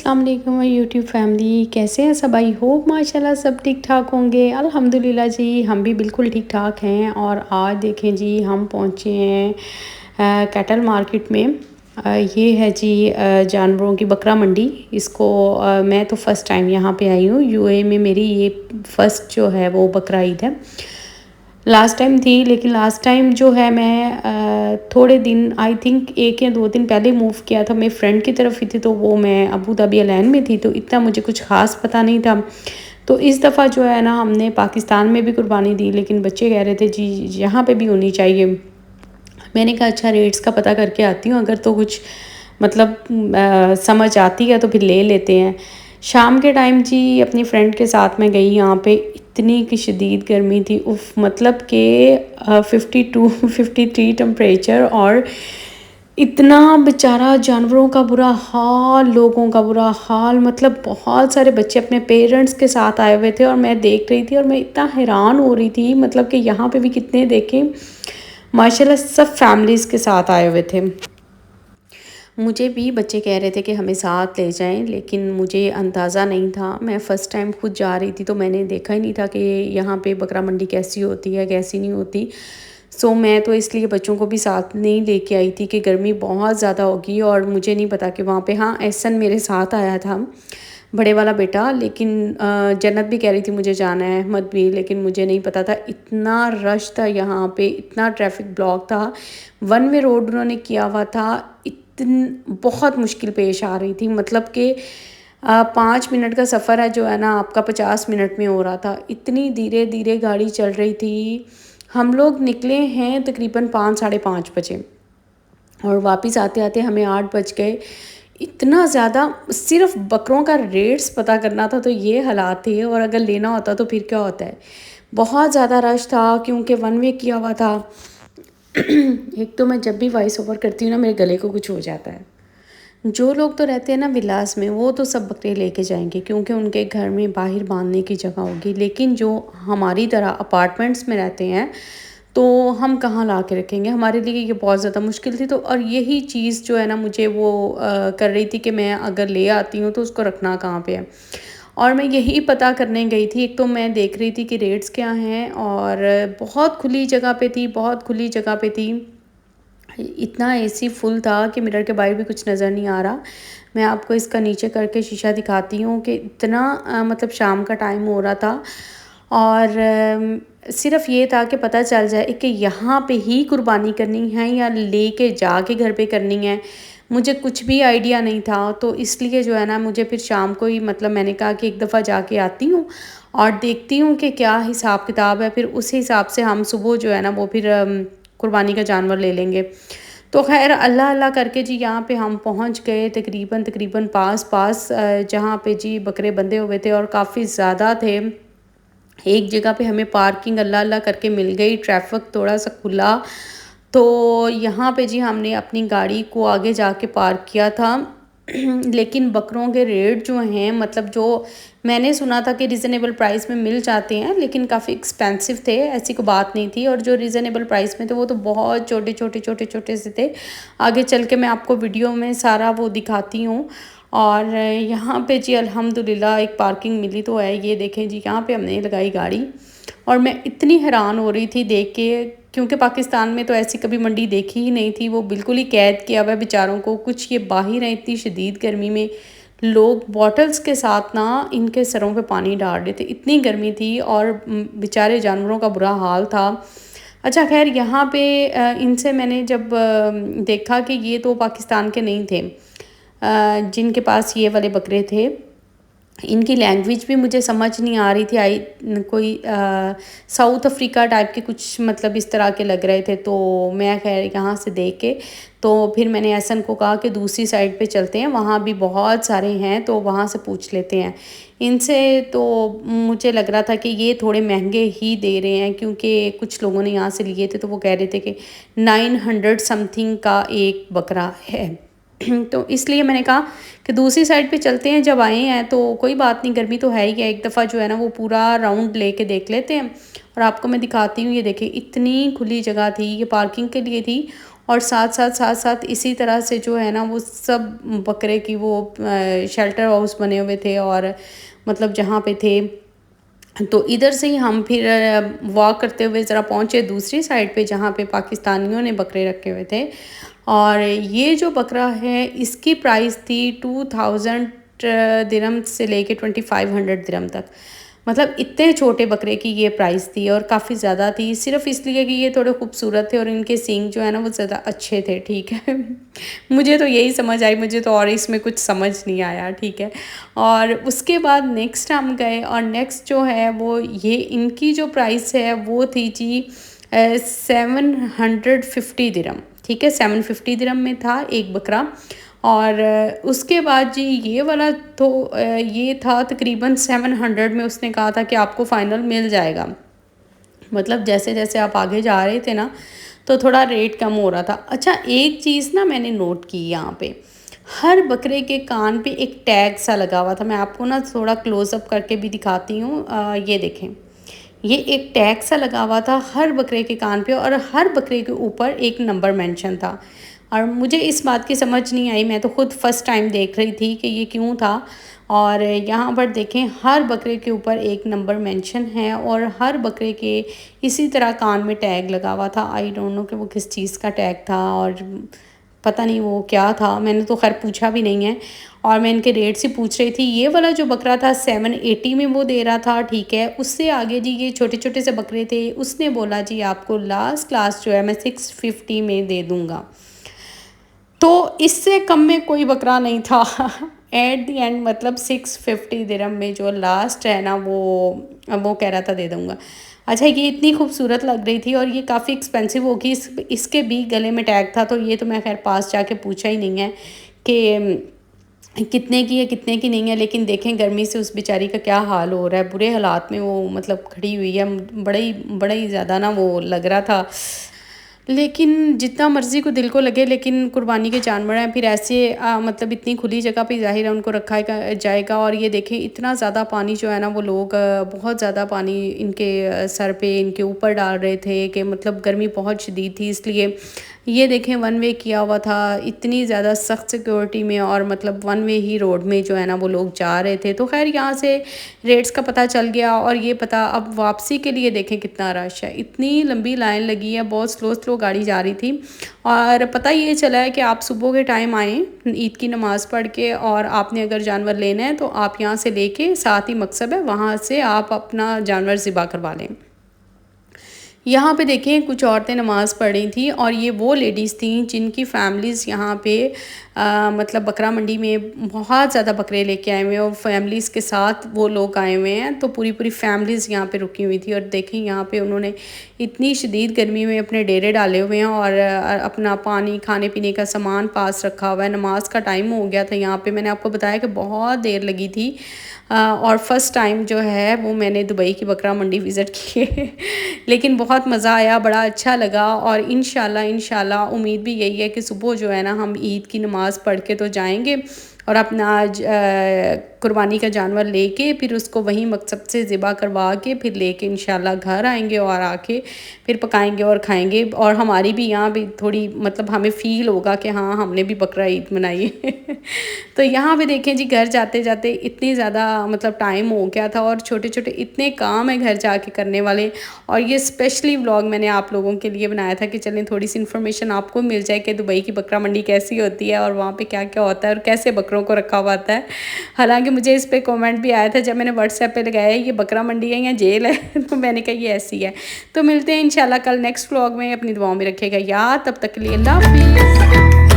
अस्सलाम वालेकुम my YouTube family, कैसे हैं सब? आई होप माशाल्लाह सब ठीक ठाक होंगे। अल्हम्दुलिल्लाह जी, हम भी बिल्कुल ठीक ठाक हैं। और आज देखें जी, हम पहुँचे हैं कैटल मार्केट में। ये है जी जानवरों की बकरा मंडी। इसको मैं तो फ़र्स्ट टाइम यहाँ पे आई हूँ यूएई में। मेरी ये फ़र्स्ट जो है वो बकरा ईद है। लास्ट टाइम थी, लेकिन लास्ट टाइम जो है मैं थोड़े दिन, आई थिंक 1 या 2 दिन पहले मूव किया था। मेरी फ्रेंड की तरफ ही थी, तो वो मैं अबू धाबी अलैन में थी, तो इतना मुझे कुछ ख़ास पता नहीं था। तो इस दफ़ा जो है ना, हमने पाकिस्तान में भी कुर्बानी दी, लेकिन बच्चे कह रहे थे जी यहाँ पे भी होनी चाहिए। मैंने कहा अच्छा रेट्स का पता करके आती हूँ, अगर तो कुछ मतलब समझ आती है तो फिर ले लेते हैं। शाम के टाइम जी अपनी फ्रेंड के साथ मैं गई। यहाँ पे इतनी की शदीद गर्मी थी, उफ, मतलब कि 52-53 टेम्परेचर। और इतना बेचारा जानवरों का बुरा हाल, लोगों का बुरा हाल। मतलब बहुत सारे बच्चे अपने पेरेंट्स के साथ आए हुए थे और मैं देख रही थी, और मैं इतना हैरान हो रही थी, मतलब कि यहाँ पे भी कितने देखें माशाल्लाह सब फैमिलीज़ के साथ आए हुए थे। मुझे भी बच्चे कह रहे थे कि हमें साथ ले जाएं, लेकिन मुझे अंदाज़ा नहीं था। मैं फ़र्स्ट टाइम खुद जा रही थी, तो मैंने देखा ही नहीं था कि यहाँ पे बकरा मंडी कैसी होती है, कैसी नहीं होती। सो मैं तो इसलिए बच्चों को भी साथ नहीं लेके आई थी कि गर्मी बहुत ज़्यादा होगी, और मुझे नहीं पता कि वहाँ पे, हाँ एहसन मेरे साथ आया था, बड़े वाला बेटा। लेकिन जन्नत भी कह रही थी मुझे जाना है, अहमद भी, लेकिन मुझे नहीं पता था। इतना रश था यहाँ पे, इतना ट्रैफिक ब्लॉक था, वन वे रोड उन्होंने किया हुआ था। बहुत मुश्किल पेश आ रही थी, मतलब कि 5 मिनट का सफ़र है जो है ना आपका 50 मिनट में हो रहा था। इतनी धीरे धीरे गाड़ी चल रही थी। हम लोग निकले हैं तकरीबन 5 साढ़े 5 बजे, और वापस आते आते हमें 8 बज गए। इतना ज़्यादा, सिर्फ बकरों का रेट्स पता करना था तो ये हालात थे, और अगर लेना होता तो फिर क्या होता है। बहुत ज़्यादा रश था क्योंकि वन वे किया हुआ था। एक तो मैं जब भी वॉइस ओवर करती हूँ ना, मेरे गले को कुछ हो जाता है। जो लोग तो रहते हैं ना विलास में, वो तो सब बकरे लेके जाएंगे क्योंकि उनके घर में बाहर बांधने की जगह होगी। लेकिन जो हमारी तरह अपार्टमेंट्स में रहते हैं, तो हम कहाँ ला के रखेंगे। हमारे लिए ये बहुत ज़्यादा मुश्किल थी। तो और यही चीज़ जो है ना, मुझे वो कर रही थी कि मैं अगर ले आती हूँ तो उसको रखना कहाँ पे है। और मैं यही पता करने गई थी। एक तो मैं देख रही थी कि रेट्स क्या हैं, और बहुत खुली जगह पे थी, बहुत खुली जगह पे थी। इतना एसी फुल था कि मिरर के बाहर भी कुछ नज़र नहीं आ रहा। मैं आपको इसका नीचे करके शीशा दिखाती हूँ कि इतना मतलब शाम का टाइम हो रहा था, और सिर्फ़ ये था कि पता चल जाए कि यहाँ पे ही कुर्बानी करनी है या लेके जाके घर पे करनी है। मुझे कुछ भी आइडिया नहीं था, तो इसलिए जो है ना, मुझे फिर शाम को ही, मतलब मैंने कहा कि एक दफ़ा जाके आती हूँ और देखती हूँ कि क्या हिसाब किताब है। फिर उस हिसाब से हम सुबह जो है ना वो फिर कुर्बानी का जानवर ले लेंगे। तो खैर अल्लाह अल्लाह करके जी यहाँ पे हम पहुँच गए, तकरीबन तकरीबन पास जहाँ पे जी बकरे बंधे हुए थे, और काफ़ी ज़्यादा थे। एक जगह पे हमें पार्किंग अल्लाह अल्लाह करके मिल गई, ट्रैफिक थोड़ा सा खुला। तो यहाँ पे जी हमने अपनी गाड़ी को आगे जाके पार्क किया था। लेकिन बकरों के रेट जो हैं, मतलब जो मैंने सुना था कि रिज़नेबल प्राइस में मिल जाते हैं, लेकिन काफ़ी एक्सपेंसिव थे, ऐसी कोई बात नहीं थी। और जो रिज़नेबल प्राइस में थे वो तो बहुत छोटे छोटे छोटे छोटे से थे। आगे चल के मैं आपको वीडियो में सारा वो दिखाती हूँ। और यहाँ पे जी अल्हम्दुलिल्लाह एक पार्किंग मिली तो है। ये देखें जी, यहाँ पे हमने लगाई गाड़ी, और मैं इतनी हैरान हो रही थी देख के, क्योंकि पाकिस्तान में तो ऐसी कभी मंडी देखी ही नहीं थी। वो बिल्कुल ही कैद किया हुआ है बेचारों को। कुछ ये बाहर हैं, इतनी शदीद गर्मी में लोग बॉटल्स के साथ ना इनके सरों पे पानी डाल रहे थे, इतनी गर्मी थी, और बेचारे जानवरों का बुरा हाल था। अच्छा खैर, यहाँ पे इनसे मैंने जब देखा कि ये तो पाकिस्तान के नहीं थे, जिनके पास ये वाले बकरे थे, इनकी लैंग्वेज भी मुझे समझ नहीं आ रही थी। कोई साउथ अफ्रीका टाइप के कुछ, मतलब इस तरह के लग रहे थे। तो मैं खैर यहाँ से देख के, तो फिर मैंने एहसन को कहा कि दूसरी साइड पे चलते हैं, वहाँ भी बहुत सारे हैं, तो वहाँ से पूछ लेते हैं इनसे। तो मुझे लग रहा था कि ये थोड़े महंगे ही दे रहे हैं, क्योंकि कुछ लोगों ने यहाँ से लिए थे, तो वो कह रहे थे कि 900 समथिंग का एक बकरा है। तो इसलिए मैंने कहा कि दूसरी साइड पे चलते हैं, जब आए हैं तो कोई बात नहीं, गर्मी तो है ही है, एक दफ़ा जो है ना वो पूरा राउंड लेके देख लेते हैं। और आपको मैं दिखाती हूँ, ये देखिए इतनी खुली जगह थी, ये पार्किंग के लिए थी। और साथ साथ इसी तरह से जो है ना वो सब बकरे की वो शेल्टर हाउस बने हुए थे, और मतलब जहाँ पे थे। तो इधर से ही हम फिर वॉक करते हुए ज़रा पहुँचे दूसरी साइड पे, जहाँ पे पाकिस्तानियों ने बकरे रखे हुए थे। और ये जो बकरा है इसकी प्राइस थी 2000 दिरहम से लेके 2500 दिरहम तक। मतलब इतने छोटे बकरे की ये प्राइस थी और काफ़ी ज़्यादा थी, सिर्फ इसलिए कि ये थोड़े खूबसूरत थे और इनके सींग जो है ना वो ज़्यादा अच्छे थे, ठीक है। मुझे तो यही समझ आई, मुझे तो और इसमें कुछ समझ नहीं आया, ठीक है। और उसके बाद नेक्स्ट हम गए, और नेक्स्ट जो है वो ये इनकी जो प्राइस है वो थी जी 750 दिरहम, ठीक है। 750 दिरहम में था एक बकरा। और उसके बाद जी ये वाला तो ये था तकरीबन 700 में, उसने कहा था कि आपको फ़ाइनल मिल जाएगा। मतलब जैसे जैसे आप आगे जा रहे थे ना तो थोड़ा रेट कम हो रहा था। अच्छा, एक चीज़ ना मैंने नोट की यहाँ पे, हर बकरे के कान पे एक टैग सा लगा हुआ था। मैं आपको ना थोड़ा क्लोज़अप करके भी दिखाती हूँ। ये देखें, ये एक टैग सा लगा हुआ था हर बकरे के कान पे, और हर बकरे के ऊपर एक नंबर मेंशन था। और मुझे इस बात की समझ नहीं आई, मैं तो खुद फर्स्ट टाइम देख रही थी कि ये क्यों था। और यहाँ पर देखें हर बकरे के ऊपर एक नंबर मेंशन है, और हर बकरे के इसी तरह कान में टैग लगा हुआ था। आई डोंट नो कि वो किस चीज़ का टैग था, और पता नहीं वो क्या था, मैंने तो खैर पूछा भी नहीं है। और मैं इनके रेट से पूछ रही थी। ये वाला जो बकरा था 780 में वो दे रहा था, ठीक है। उससे आगे जी ये छोटे छोटे से बकरे थे, उसने बोला जी आपको लास्ट क्लास जो है मैं 650 में दे दूँगा। तो इससे कम में कोई बकरा नहीं था। एट दी एंड मतलब 650 दिरहम में जो लास्ट है ना वो कह रहा था दे दूँगा। अच्छा, ये इतनी खूबसूरत लग रही थी, और ये काफ़ी एक्सपेंसिव होगी। इसके भी गले में टैग था, तो ये तो मैं खैर पास जाके पूछा ही नहीं है कि कितने की है कितने की नहीं है। लेकिन देखें गर्मी से उस बेचारी का क्या हाल हो रहा है, बुरे हालात में वो मतलब खड़ी हुई है। बड़ा ही ज़्यादा ना वो लग रहा था। लेकिन जितना मर्ज़ी को दिल को लगे, लेकिन कुर्बानी के जानवर हैं, फिर ऐसे मतलब इतनी खुली जगह पे ज़ाहिर है उनको रखा जाएगा। और ये देखें इतना ज़्यादा पानी जो है ना वो लोग बहुत ज़्यादा पानी इनके सर पे इनके ऊपर डाल रहे थे कि मतलब गर्मी बहुत शदीद थी, इसलिए ये देखें वन वे किया हुआ था इतनी ज़्यादा सख्त सिक्योरिटी में, और मतलब वन वे ही रोड में जो है ना वो लोग जा रहे थे। तो खैर यहाँ से रेट्स का पता चल गया, और ये पता अब वापसी के लिए देखें कितना रश है, इतनी लंबी लाइन लगी है, बहुत स्लो स्लो गाड़ी जा रही थी। और पता ये चला है कि आप सुबह के टाइम आएँ ईद की नमाज़ पढ़ के, और आपने अगर जानवर लेना है तो आप यहाँ से लेके, साथ ही मकसद है वहाँ से आप अपना जानवर ज़िबा करवा लें। यहाँ पे देखें कुछ औरतें नमाज़ पढ़ रही थी, और ये वो लेडीज़ थी जिनकी फैमिलीज़ यहाँ पे मतलब बकरा मंडी में बहुत ज़्यादा बकरे लेके आए हुए हैं, और फैमिलीज़ के साथ वो लोग आए हुए हैं। तो पूरी पूरी फैमिलीज़ यहाँ पे रुकी हुई थी, और देखें यहाँ पे उन्होंने इतनी शदीद गर्मी में अपने डेरे डाले हुए हैं, और अपना पानी खाने पीने का सामान पास रखा हुआ है। नमाज का टाइम हो गया था यहाँ पे, मैंने आपको बताया कि बहुत देर लगी थी। और फर्स्ट टाइम जो है वो मैंने दुबई की बकरा मंडी विज़िट की है। लेकिन बहुत मज़ा आया, बड़ा अच्छा लगा। और इंशाल्लाह उम्मीद भी यही है कि सुबह जो है ना हम ईद की नमाज़ पढ़ के तो जाएंगे, और अपना कुर्बानी का जानवर लेके फिर उसको वहीं मकसद से ज़िबा करवा के फिर लेके इंशाल्लाह घर आएंगे, और आके फिर पकाएंगे और खाएंगे। और हमारी भी यहाँ भी थोड़ी मतलब हमें फ़ील होगा कि हाँ हमने भी बकरा ईद मनाई है। तो यहाँ पे देखें जी घर जाते जाते इतनी ज़्यादा मतलब टाइम हो गया था, और छोटे छोटे इतने काम है घर जाके करने वाले। और ये स्पेशली व्लॉग मैंने आप लोगों के लिए बनाया था कि चलें थोड़ी सी इन्फॉर्मेशन आपको मिल जाए कि दुबई की बकरा मंडी कैसी होती है, और वहाँ पे क्या क्या होता है, और कैसे बकरों को रखा हुआ आता है। हालांकि मुझे इस पे कमेंट भी आया था जब मैंने व्हाट्सएप पे लगाया ये बकरा मंडी है या जेल है। तो मैंने कहा ये ऐसी है। तो मिलते हैं इंशाल्लाह कल नेक्स्ट व्लॉग में, अपनी दुआओं में रखिएगा याद। तब तक के लिए अल्लाह हाफिज़।